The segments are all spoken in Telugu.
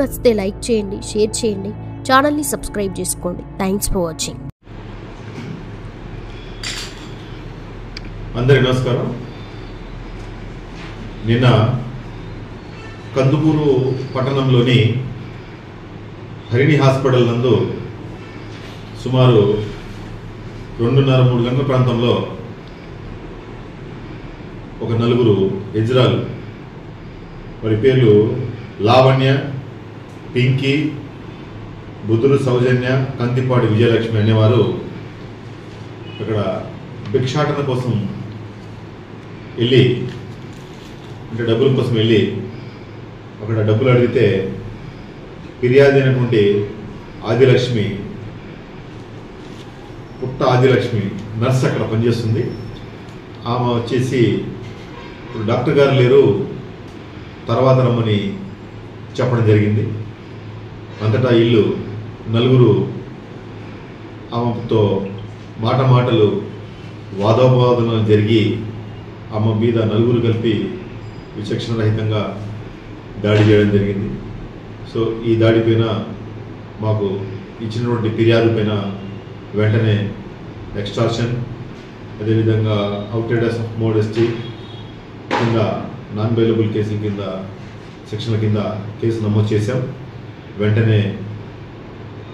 నచ్చితే లైక్ చేయండి, షేర్ చేయండి, ఛానల్ని సబ్స్క్రైబ్ చేసుకోండి. Thanks for watching. అందరికీ నమస్కారం. నిన్న కందుకూరు పట్టణంలోని హరిణి హాస్పిటల్ నందు సుమారు 2:30-3 గంటల ప్రాంతంలో ఒక నలుగురు ఎజ్రాలు, వారి పేర్లు లావణ్య, పింకీ, బుధుడు సౌజన్య, కందిపాటి విజయలక్ష్మి అనేవారు అక్కడ భిక్షాటన కోసం వెళ్ళి, అంటే డబ్బుల కోసం వెళ్ళి అక్కడ డబ్బులు అడిగితే ఫిర్యాదు అయినటువంటి ఆదిలక్ష్మి, పుట్ట ఆదిలక్ష్మి నర్స్ అక్కడ పనిచేస్తుంది. ఆమె వచ్చేసి ఇప్పుడు డాక్టర్ గారు లేరు, తర్వాత రమ్మని చెప్పడం జరిగింది. అంతటా ఇల్లు నలుగురు ఆమెతో మాటలు వాదోపవాదనలు జరిగి ఆమె మీద నలుగురు కలిపి విచక్షణరహితంగా దాడి చేయడం జరిగింది. సో ఈ దాడి పైన మాకు ఇచ్చినటువంటి ఫిర్యాదు పైన వెంటనే ఎక్స్టార్షన్, అదేవిధంగా అవుట్రేడర్స్ ఆఫ్ మోడెస్టీ కింద నాన్ బెయిలబుల్ కేసుల కింద సెక్షన్ల కింద కేసు నమోదు చేశాం. వెంటనే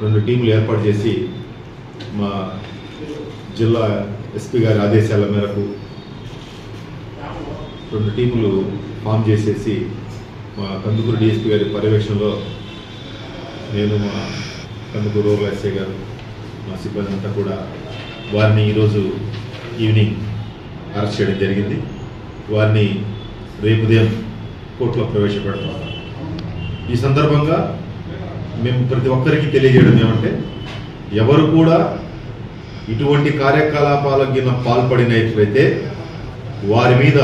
2 టీంలు ఏర్పాటు చేసి మా జిల్లా ఎస్పీ గారి ఆదేశాల మేరకు 2 టీములు ఫామ్ చేసేసి మా కందుకూరు డిఎస్పీ గారి పర్యవేక్షణలో నేను, మా కందుకూరు రూరల్ ఎస్ఐ గారు, మా సిబ్బంది అంతా కూడా వారిని ఈరోజు ఈవినింగ్ అరెస్ట్ చేయడం జరిగింది. వారిని రేపు ఉదయం కోర్టులో ప్రవేశపెడతాం. ఈ సందర్భంగా మేము ప్రతి ఒక్కరికి తెలియజేయడం ఏమంటే, ఎవరు కూడా ఇటువంటి కార్యకలాపాలకు పాల్పడినట్లయితే వారి మీద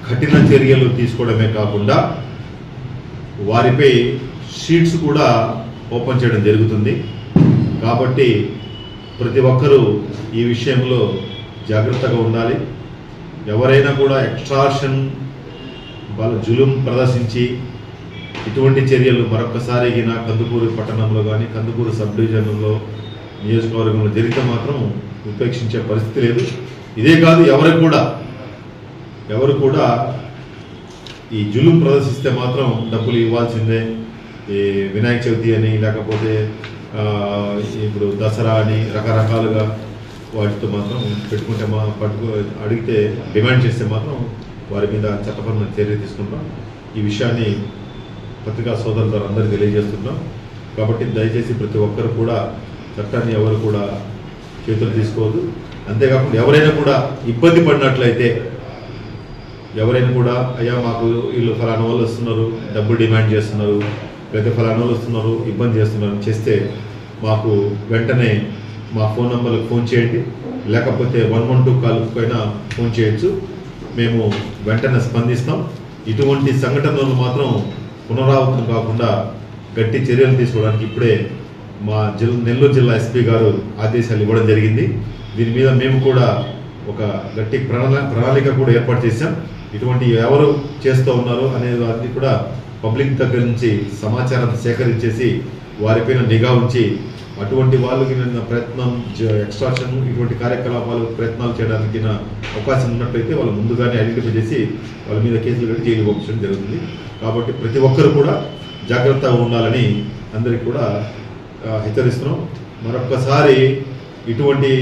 కఠిన చర్యలు తీసుకోవడమే కాకుండా వారిపై షీట్స్ కూడా ఓపెన్ చేయడం జరుగుతుంది. కాబట్టి ప్రతి ఒక్కరూ ఈ విషయంలో జాగ్రత్తగా ఉండాలి. ఎవరైనా కూడా ఎక్స్ట్రాక్షన్ వాళ్ళ జులుం ప్రదర్శించి ఇటువంటి చర్యలు మరొకసారి కందుకూరు పట్టణంలో కానీ కందుకూరు సబ్ డివిజన్లో నియోజకవర్గంలో జరిగితే మాత్రం ఉపేక్షించే పరిస్థితి లేదు. ఇదే కాదు, ఎవరు కూడా ఈ జులుం ప్రదర్శిస్తే మాత్రం డబ్బులు ఇవ్వాల్సిందే. ఈ వినాయక చవితి అని, లేకపోతే ఇప్పుడు దసరా అని రకరకాలుగా వాటితో మాత్రం పెట్టుకుంటే అడిగితే డిమాండ్ చేస్తే మాత్రం వారి మీద చట్టపరమైన చర్య తీసుకుంటాం. ఈ విషయాన్ని పత్రికా సోదరుల ద్వారా అందరికీ తెలియజేస్తున్నాం. కాబట్టి దయచేసి ప్రతి ఒక్కరు కూడా చట్టాన్ని ఎవరు కూడా చేతులు తీసుకోవద్దు. అంతేకాకుండా ఎవరైనా కూడా ఇబ్బంది పడినట్లయితే, ఎవరైనా కూడా అయ్యా మాకు వీళ్ళు ఫలానా వాళ్ళు వస్తున్నారు, డబ్బులు డిమాండ్ చేస్తున్నారు, లేదా ఫలానా వాళ్ళు వస్తున్నారు, ఇబ్బంది చేస్తున్నారు చేస్తే మాకు వెంటనే మా ఫోన్ నంబర్లకు ఫోన్ చేయండి, లేకపోతే 112 కాల్ పైన ఫోన్ చేయొచ్చు. మేము వెంటనే స్పందిస్తాం. ఇటువంటి సంఘటనలు మాత్రం పునరావృతం కాకుండా గట్టి చర్యలు తీసుకోవడానికి ఇప్పుడే మా నెల్లూరు జిల్లా ఎస్పీ గారు ఆదేశాలు ఇవ్వడం జరిగింది. దీని మీద మేము కూడా ఒక గట్టి ప్రణాళిక కూడా ఏర్పాటు చేశాం. ఇటువంటి ఎవరు చేస్తూ ఉన్నారు అనేది వారిని కూడా పబ్లిక్ దగ్గర నుంచి సమాచారం సేకరించేసి వారిపైన నిఘా ఉంచి అటువంటి వాళ్ళకి ప్రయత్నం, ఎక్స్ట్రాక్షన్, ఇటువంటి కార్యకలాపాలు ప్రయత్నాలు చేయడానికి అవకాశం ఉన్నట్లయితే వాళ్ళు ముందుగానే ఐడెంటిఫై చేసి వాళ్ళ మీద కేసులు కట్టి జైలు పంపించడం జరుగుతుంది. కాబట్టి ప్రతి ఒక్కరు కూడా జాగ్రత్తగా ఉండాలని అందరికీ కూడా హెచ్చరిస్తున్నాం. మరొక్కసారి ఇటువంటి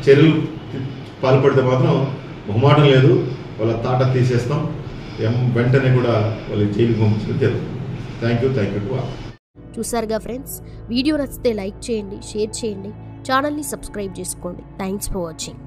చర్యలు పాల్పడితే మాత్రం మొహమాటం లేదు, వాళ్ళ తాట తీసేస్తాం. వెంటనే కూడా వాళ్ళు జైలుకి పంపించడం జరుగుతుంది. Thank you to all. చూసారుగా ఫ్రెండ్స్, వీడియో నచ్చితే లైక్ చేయండి, షేర్ చేయండి, ఛానల్ని సబ్స్క్రైబ్ చేసుకోండి. Thanks for watching.